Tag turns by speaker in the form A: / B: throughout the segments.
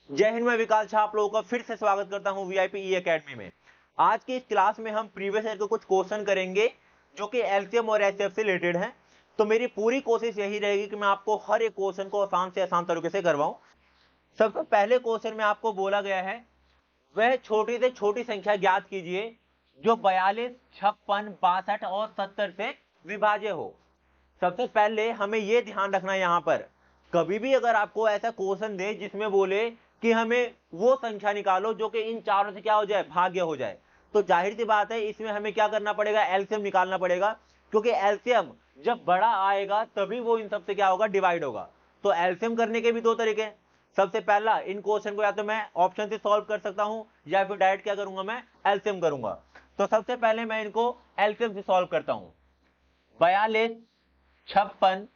A: जय हिंद, मैं विकास झा आप लोगों का फिर से स्वागत करता हूं वीआईपी ई एकेडमी में। आज की इस क्लास में हम प्रीवियस ईयर के कुछ क्वेश्चन करेंगे जो कि एलसीएम और एचसीएफ से रिलेटेड हैं। तो मेरी पूरी कोशिश यही रहेगी कि मैं आपको हर एक क्वेश्चन को आसान से आसान तरीके से करवाऊं। सबसे पहले क्वेश्चन में आपको बोला गया है वह छोटी से छोटी संख्या ज्ञात कीजिए जो 42, 56, 62 और 70 से विभाज्य हो। सबसे पहले हमें यह ध्यान रखना है, यहां पर कभी भी अगर आपको ऐसा क्वेश्चन दे जिसमें बोले कि हमें वो संख्या निकालो जो कि इन चारों से क्या हो जाए, भाग्य हो जाए, तो जाहिर सी बात है इसमें हमें क्या करना पड़ेगा, एलसीएम निकालना पड़ेगा। क्योंकि एलसीएम जब बड़ा आएगा तभी वो इन सबसे क्या होगा, डिवाइड होगा। तो एलसीएम करने के भी दो तरीके हैं। सबसे पहला, इन क्वेश्चन को या तो मैं ऑप्शन से सॉल्व कर सकता हूं या फिर डायरेक्ट क्या करूंगा, मैं एलसीएम करूंगा। तो सबसे पहले मैं इनको एलसीएम से सॉल्व करता हूं। 42, 56,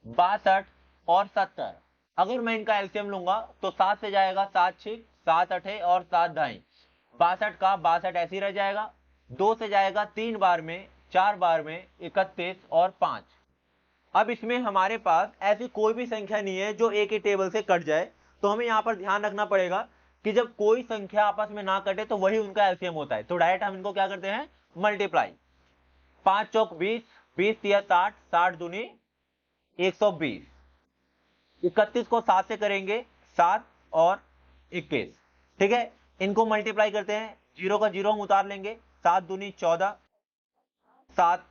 A: 62 और 70, अगर मैं इनका एलसीएम लूंगा तो 7 से जाएगा 7 6, 7 8 और 7 ढाई, 62 का 62 ऐसे ही रह जाएगा। 2 से जाएगा 3 बार में, 4 बार में 31 और 5। अब इसमें हमारे पास ऐसी कोई भी संख्या नहीं है जो एक ही टेबल से कट जाए। तो हमें यहां पर ध्यान रखना पड़ेगा कि जब कोई संख्या आपस में ना कटे तो वही उनका एलसीएम होता है। तो डायरेक्ट हम इनको क्या करते हैं, मल्टीप्लाई। 5 चौक 20, 20 तिया 60, 60 दूनी 120, 31 को 7 से करेंगे, 7 और 21। ठीक है, इनको मल्टीप्लाई करते हैं, जीरो का जीरो हम उतार लेंगे, 7 दूनी 14, 7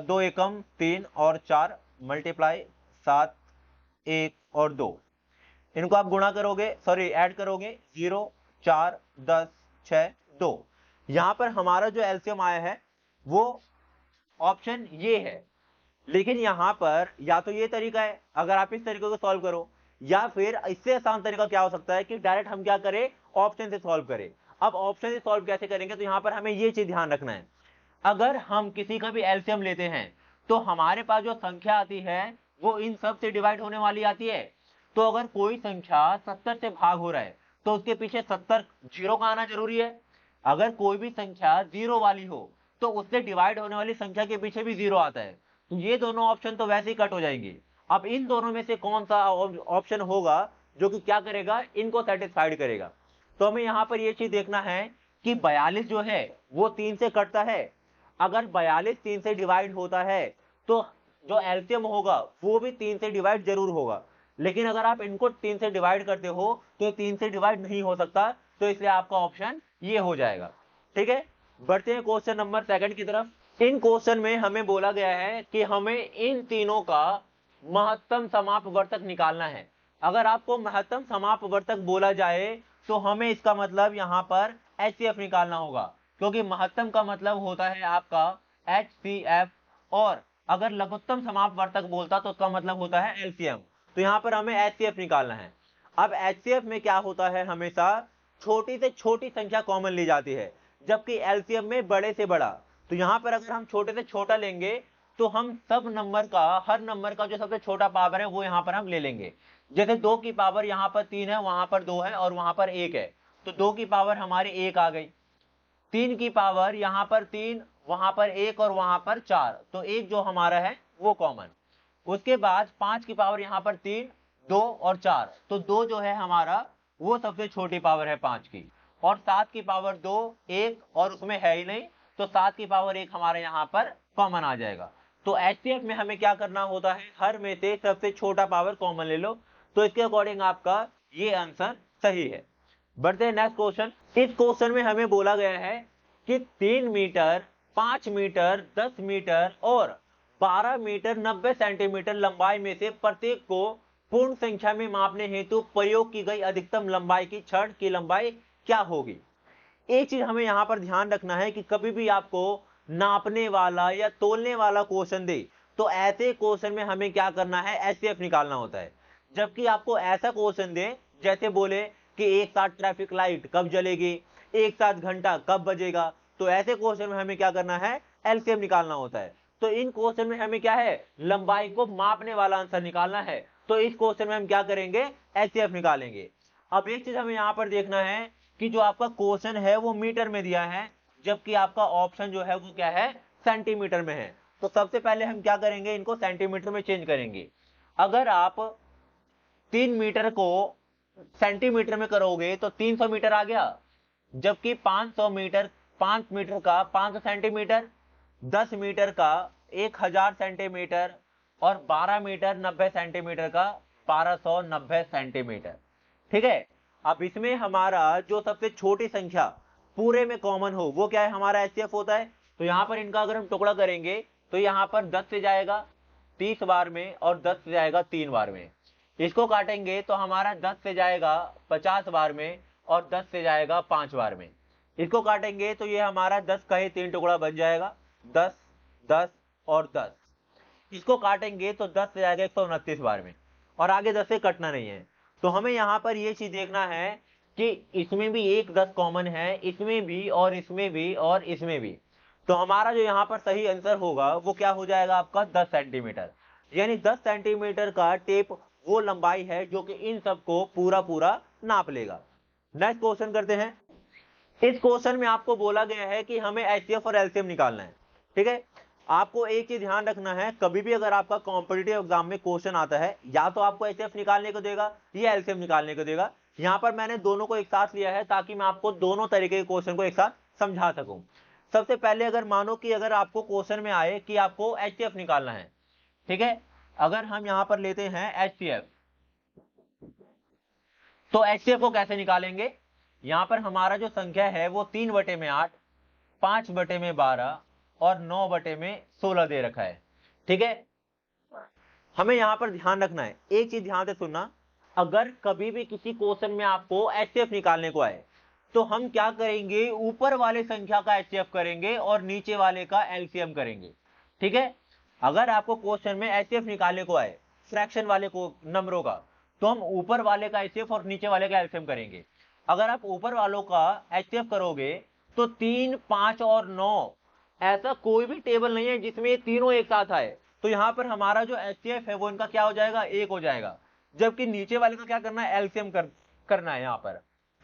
A: 2 एकम 3 और 4, मल्टीप्लाई 7 1 और 2। इनको आप गुणा करोगे, सॉरी ऐड करोगे, 0 4 10 6 2। यहां पर हमारा जो एलसीएम आया है वो ऑप्शन ये है। लेकिन यहां पर या तो ये तरीका है अगर आप इस तरीके को सॉल्व करो, या फिर इससे आसान तरीका क्या हो सकता है कि डायरेक्ट हम क्या करें, ऑप्शन से सॉल्व करें। अब ऑप्शन से सॉल्व कैसे करेंगे, तो यहां पर हमें ये चीज ध्यान रखना है, अगर हम किसी का भी एलसीएम लेते हैं तो हमारे पास जो संख्या आती है वो इन सब से डिवाइड होने वाली आती है। तो अगर कोई संख्या 70 से भाग हो रहा है तो उसके पीछे 70 जीरो का आना जरूरी है। अगर कोई भी संख्या जीरो वाली हो तो उससे डिवाइड होने वाली संख्या के पीछे भी जीरो आता है। तो ये दोनों ऑप्शन तो वैसे ही कट हो जाएंगे। अब इन दोनों में से कौन सा ऑप्शन होगा जो कि क्या करेगा, इनको सेटिस्फाइड करेगा। तो हमें यहां पर यह चीज देखना है कि 42 जो है वो 3 से कटता है। अगर 42 3 से डिवाइड होता है तो जो एलसीएम होगा वो भी 3 से डिवाइड जरूर होगा। लेकिन अगर आप इनको 3 से डिवाइड करते हो तो 3 से डिवाइड नहीं हो सकता, तो इसलिए आपका ऑप्शन ये हो जाएगा। ठीक है, बढ़ते हैं क्वेश्चन नंबर सेकंड की तरफ। इन क्वेश्चन में हमें बोला गया है कि हमें इन तीनों का महत्तम समापवर्तक निकालना है। अगर आपको महत्तम समापवर्तक बोला जाए तो हमें इसका मतलब यहां पर एचसीएफ निकालना होगा, क्योंकि महत्तम का मतलब होता है आपका एचसीएफ, और अगर लघुत्तम समापवर्तक बोलता तो उसका मतलब होता है एलसीएम। तो यहां पर हमें एचसीएफ निकालना है। अब एचसीएफ में क्या होता है, हमेशा छोटी से छोटी संख्या कॉमन ली जाती है, जबकि एलसीएम में बड़े से बड़ा। तो यहां पर अगर हम छोटे से छोटा लेंगे तो हम सब नंबर का, हर नंबर का जो सबसे छोटा पावर है वो यहां पर हम ले लेंगे। जैसे 2 की पावर यहां पर 3 है, वहां पर 2 है और वहां पर 1 है, तो 2 की पावर हमारी 1 आ गई। 3 की पावर यहां पर 3, वहां पर 1 और वहां पर 4, तो 1 जो हमारा है वो कॉमन। उसके बाद 5 की पावर यहां पर 3, 2 और 4, तो 2 जो है हमारा वो सबसे छोटी पावर है 5 की। और 7 की पावर 2, 1 और उसमें है ही नहीं, तो 7 की पावर 1 हमारे यहां पर कॉमन आ जाएगा। तो एचसीएफ में हमें क्या करना होता है, हर में से सबसे छोटा पावर कॉमन ले लो। तो इसके अकॉर्डिंग आपका ये आंसर सही है। बढ़ते हैं नेक्स्ट क्वेश्चन। इस क्वेश्चन में हमें बोला गया है कि 3 मीटर, 5 मीटर, 10 मीटर और 12 मीटर 90 सेंटीमीटर लंबाई में से प्रत्येक को पूर्ण संख्या में मापने हेतु प्रयोग की गई अधिकतम लंबाई की छड़ की लंबाई क्या होगी। एक चीज हमें यहां पर ध्यान रखना है कि कभी भी आपको नापने वाला या तोलने वाला क्वेश्चन दे तो ऐसे क्वेश्चन में हमें क्या करना है, एचसीएफ निकालना होता है। जबकि आपको ऐसा क्वेश्चन दे जैसे बोले कि एक साथ ट्रैफिक लाइट कब जलेगी, एक साथ घंटा कब बजेगा, तो ऐसे क्वेश्चन में हमें क्या करना है, एलसीएम निकालना होता है। तो इन क्वेश्चन में हमें क्या है, लंबाई को मापने वाला आंसर निकालना है। तो इस क्वेश्चन में हम क्या करेंगे, एचसीएफ निकालेंगे। अब एक चीज हमें यहां पर देखना है कि जो आपका क्वेश्चन है वो मीटर में दिया है, जबकि आपका ऑप्शन जो है वो क्या है, सेंटीमीटर में है। तो सबसे पहले हम क्या करेंगे, इनको सेंटीमीटर में चेंज करेंगे। अगर आप 3 मीटर को सेंटीमीटर में करोगे तो 300 मीटर आ गया, जबकि 500 मीटर 5 मीटर का 500 सेंटीमीटर, 10 मीटर का 1000 सेंटीमीटर और 12 मीटर 90 सेंटीमीटर का 1290 सेंटीमीटर। ठीक है, अब इसमें हमारा जो सबसे छोटी संख्या पूरे में कॉमन हो वो क्या है, हमारा एचसीएफ होता है। तो यहां पर इनका अगर हम टुकड़ा करेंगे तो यहां पर 10 से जाएगा 30 बार में और 10 से जाएगा 3 बार में। इसको काटेंगे तो हमारा 10 से जाएगा 50 बार में और 10 से जाएगा 5 बार में। इसको काटेंगे तो ये हमारा 10 का ही 3 टुकड़ा बन जाएगा, 10 10 और 10। इसको काटेंगे तो 10 से जाएगा 129 बार में, और आगे 10 से कटना नहीं है। तो हमें यहाँ पर ये चीज देखना है कि इसमें भी एक 10 कॉमन है, इसमें भी और इसमें भी और इसमें भी। तो हमारा जो यहाँ पर सही आंसर होगा वो क्या हो जाएगा आपका 10 सेंटीमीटर। यानी 10 सेंटीमीटर का टेप वो लंबाई है जो कि इन सबको पूरा पूरा नाप लेगा। नेक्स्ट क्वेश्चन करते हैं। इस क्वेश्चन में आपको बोला गया है कि हमें एचसीएफ और एलसीएम निकालना है। ठीक है, आपको एक चीज ध्यान रखना है, कभी भी अगर आपका कॉम्पिटिटिव एग्जाम में क्वेश्चन आता है या तो आपको एचसीएफ निकालने को देगा या एलसीएम निकालने को देगा। यहां पर मैंने दोनों को एक साथ लिया है ताकि मैं आपको दोनों तरीके के क्वेश्चन को एक साथ समझा सकूं। सबसे पहले अगर मानो कि अगर आपको क्वेश्चन में आए कि आपको एचसीएफ निकालना है, ठीक है, अगर हम यहां पर लेते हैं एचसीएफ, तो एचसीएफ को कैसे निकालेंगे। यहां पर हमारा जो संख्या है वो 3/8, 5/12 और 9/16 दे रखा है। ठीक है, हमें यहां पर ध्यान रखना है, एक चीज ध्यान से सुनना, अगर कभी भी किसी क्वेश्चन में आपको एचसीएफ निकालने को आए तो हम क्या करेंगे, ऊपर वाले संख्या का एचसीएफ करेंगे और नीचे वाले का एलसीएम करेंगे। ठीक है, अगर आपको क्वेश्चन में एचसीएफ निकालने को आए फ्रैक्शन वाले को नंबरों का, तो हम ऊपर वाले का एचसीएफ और नीचे वाले का एलसीएम करेंगे। अगर आप ऊपर वालों का एचसीएफ करोगे तो 3, 5 और 9 ऐसा कोई भी टेबल नहीं है जिसमें ये तीनों एक साथ आए। तो यहां पर हमारा जो एचसीएफ है वो इनका क्या हो जाएगा, 1 हो जाएगा। जबकि नीचे वाले का क्या करना है, एलसीएम करना है यहाँ पर।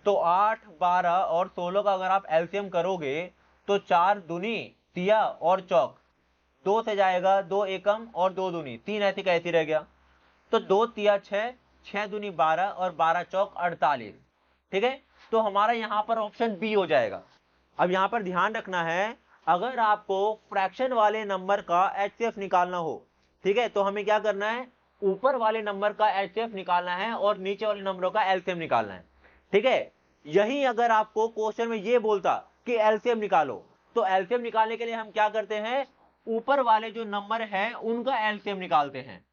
A: तो 8, 12 और 16 का अगर आप एलसीएम करोगे तो 4 दूनी तिया और चौक, 2 से जाएगा 2 एकम और 2 दूनी 3, ऐसी कैसी रह गया। तो 2 तिया 6, 6 दूनी 12 और 12 चौक 48। ठीक है, तो हमारा यहां पर ऑप्शन बी हो जाएगा। अब यहां पर ध्यान रखना है, अगर आपको फ्रैक्शन वाले नंबर का एचसीएफ निकालना हो, ठीक है, तो हमें क्या करना है, ऊपर वाले नंबर का एचसीएफ निकालना है और नीचे वाले नंबरों का एलसीएम निकालना है। ठीक है, यही अगर आपको क्वेश्चन में ये बोलता कि एलसीएम निकालो, तो एलसीएम निकालने के लिए हम क्या करते हैं, ऊपर वाले जो नंबर है उनका एलसीएम निकालते हैं।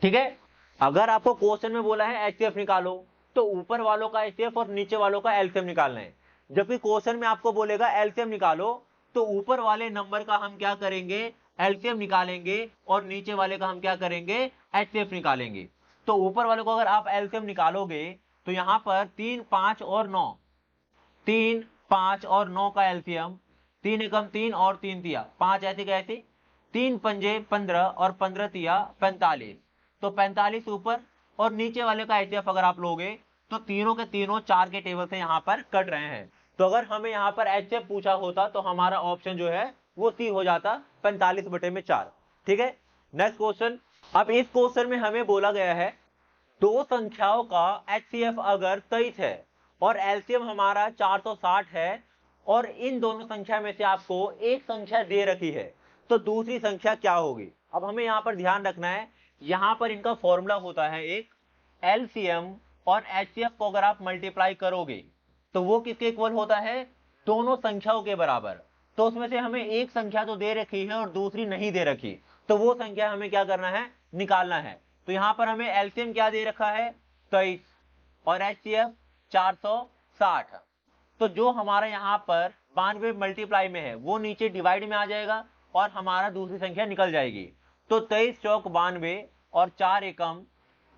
A: ठीक है, अगर आपको क्वेश्चन में बोला है एचसीएफ निकालो तो ऊपर वालों का एचसीएफ और नीचे वालों का एलसीएम निकालना है। जबकि क्वेश्चन में आपको बोलेगा एलसीएम निकालो तो ऊपर वाले नंबर का हम क्या करेंगे, एलसीएम निकालेंगे और नीचे वाले का हम क्या करेंगे, एचसीएफ निकालेंगे। तो ऊपर वाले को अगर आप एलसीएम निकालोगे तो यहां पर 3, 5 और 9, 3, 5 और 9 का एलसीएम, 3 एकम 3 और 3 तिया 5, ऐसे कैसे, 3 पंजे 15 और 15 तिया 45। तो 45 ऊपर और नीचे वाले का एचसीएफ अगर आप लोगे तो तीनों के तीनों 4 के टेबल से यहां पर कट रहे हैं। तो अगर हमें यहां पर एचसीएफ पूछा होता तो हमारा ऑप्शन जो है वो सी हो जाता, 45/4। ठीक है, नेक्स्ट क्वेश्चन। अब इस क्वेश्चन में हमें बोला गया है दो संख्याओं का एचसीएफ अगर 23 है और एलसीएम हमारा 460 है और इन दोनों संख्या में से आपको एक संख्या दे रखी है, तो दूसरी संख्या क्या होगी। अब हमें यहां पर ध्यान रखना है, यहां पर इनका फॉर्मूला होता है एक, एलसीएम और एचसीएफ को अगर आप मल्टीप्लाई करोगे तो वो किसके इक्वल होता है, दोनों संख्याओं के बराबर। तो उसमें से हमें एक संख्या तो दे रखी है और दूसरी नहीं दे रखी, तो वो संख्या हमें क्या करना है, निकालना है। तो यहां पर हमें एलसीएम क्या दे रखा है, 23 और एचसीएफ 460। तो जो हमारा यहां पर 92 मल्टीप्लाई में है वो नीचे डिवाइड में आ जाएगा और हमारा दूसरी संख्या निकल जाएगी। तो 23 चौक 92 और 4 एकम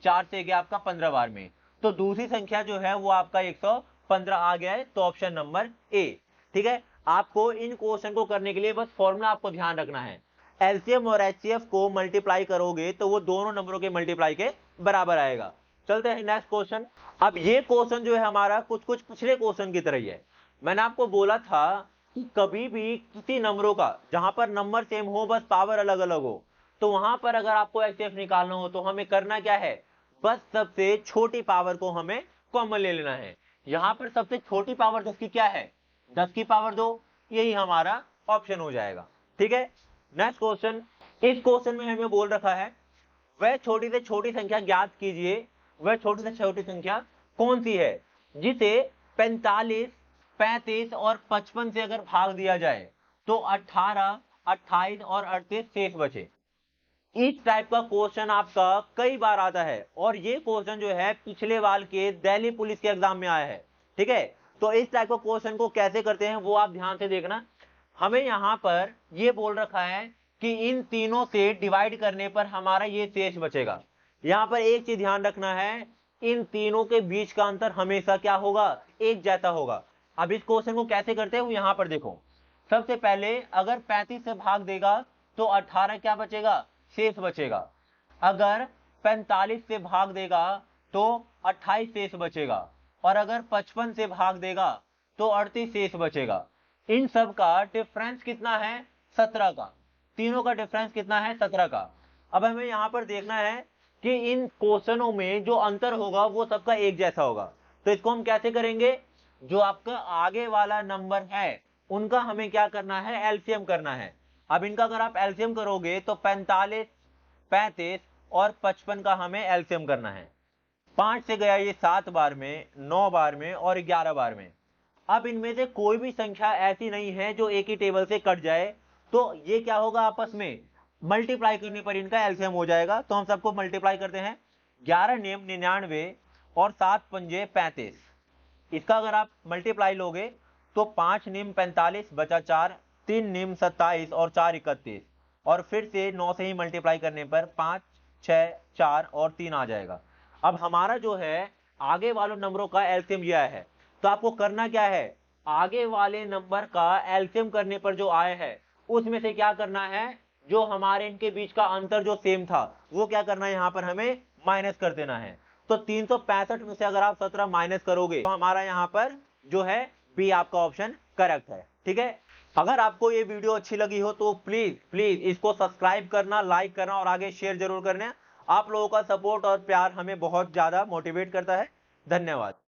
A: 4 से गया आपका 15 बार में, तो दूसरी संख्या जो है वो आपका 115 आ गया है। तो ऑप्शन नंबर ए। ठीक है, आपको इन क्वेश्चन को करने के लिए बस फॉर्मूला आपको ध्यान रखना है, एलसीएम और एचसीएफ को मल्टीप्लाई करोगे तो वो दोनों नंबरों के मल्टीप्लाई के बराबर आएगा। चलते हैं नेक्स्ट क्वेश्चन। अब ये क्वेश्चन जो है हमारा कुछ पिछले क्वेश्चन की तरह ही है। मैंने आपको बोला था कि कभी भी किसी नंबरों का जहां पर नंबर सेम हो बस पावर अलग अलग हो, तो वहां पर अगर आपको एचसीएफ निकालना हो तो हमें करना क्या है, बस सबसे छोटी पावर को हमें कॉमन ले लेना है। यहां पर सबसे छोटी पावर 10 की क्या है, 10 की पावर 2, यही हमारा ऑप्शन हो जाएगा। ठीक है, नेक्स्ट क्वेश्चन। इस क्वेश्चन में हमें बोल रखा है वह छोटी से छोटी संख्या ज्ञात कीजिए, वह छोटी से छोटी संख्या कौन सी है जिसे 45, 35 और 55 से अगर भाग दिया जाए तो 18, 28 और 38 शेष बचे। इस टाइप का क्वेश्चन आपका कई बार आता है और ये क्वेश्चन जो है पिछले बार के दिल्ली पुलिस के एग्जाम में आया है। ठीक है, तो इस टाइप का क्वेश्चन को कैसे करते हैं वो आप ध्यान से देखना। हमें यहां पर ये बोल रखा है कि इन तीनों से डिवाइड करने पर हमारा ये शेष बचेगा। यहां पर एक चीज ध्यान रखना है, इन तीनों के बीच का अंतर हमेशा क्या होगा, एक जैसा होगा। अब इस क्वेश्चन को कैसे करते हैं यहां पर देखो। सबसे पहले अगर 35 से भाग देगा तो 18 क्या बचेगा, शेष बचेगा। अगर 45 से भाग देगा तो 28 शेष बचेगा और अगर 55 से भाग देगा तो 38 शेष बचेगा। इन सब का डिफरेंस कितना है, 17 का। तीनों का डिफरेंस कितना है, 17 का। अब हमें यहां पर देखना है कि इन क्वेश्चनों में जो अंतर होगा वो सबका एक जैसा होगा। तो इसको हम कैसे करेंगे, जो आपका आगे वाला नंबर है उनका हमें क्या करना है, एलसीएम करना है। अब इनका अगर आप एलसीएम करोगे तो 45, 35 और 55 का हमें एलसीएम करना है। 5 से गया ये 7 बार में, 9 बार में और 11 बार में। अब इनमें से कोई भी संख्या ऐसी नहीं है जो एक ही टेबल से कट जाए, तो ये क्या होगा, आपस में मल्टीप्लाई करने पर इनका एलसीएम हो जाएगा। तो हम सबको मल्टीप्लाई करते हैं। 11 नियम 99 और 7 पंजे 35। इसका अगर आप मल्टीप्लाई लोगे तो 5 नियम 45 बचा 4, 3 नियम 27 और 4 31 और फिर से 9 से ही मल्टीप्लाई करने पर 5, 6, 4 और 3 आ जाएगा। अब हमारा जो है आगे वाले नंबरों का एलसीएम ये आया है, तो आपको करना क्या है, आगे वाले नंबर का एलसीएम करने पर जो आया है उसमें से क्या करना है, जो हमारे इनके बीच का अंतर जो सेम था वो क्या करना है, यहां पर हमें माइनस कर देना है। तो 365 में से अगर आप 17 माइनस करोगे तो हमारा यहां पर जो है बी आपका ऑप्शन करेक्ट है। ठीक है, अगर आपको ये वीडियो अच्छी लगी हो तो प्लीज प्लीज इसको सब्सक्राइब करना, लाइक करना और आगे शेयर जरूर करना। आप लोगों का सपोर्ट और प्यार हमें बहुत ज्यादा मोटिवेट करता है। धन्यवाद।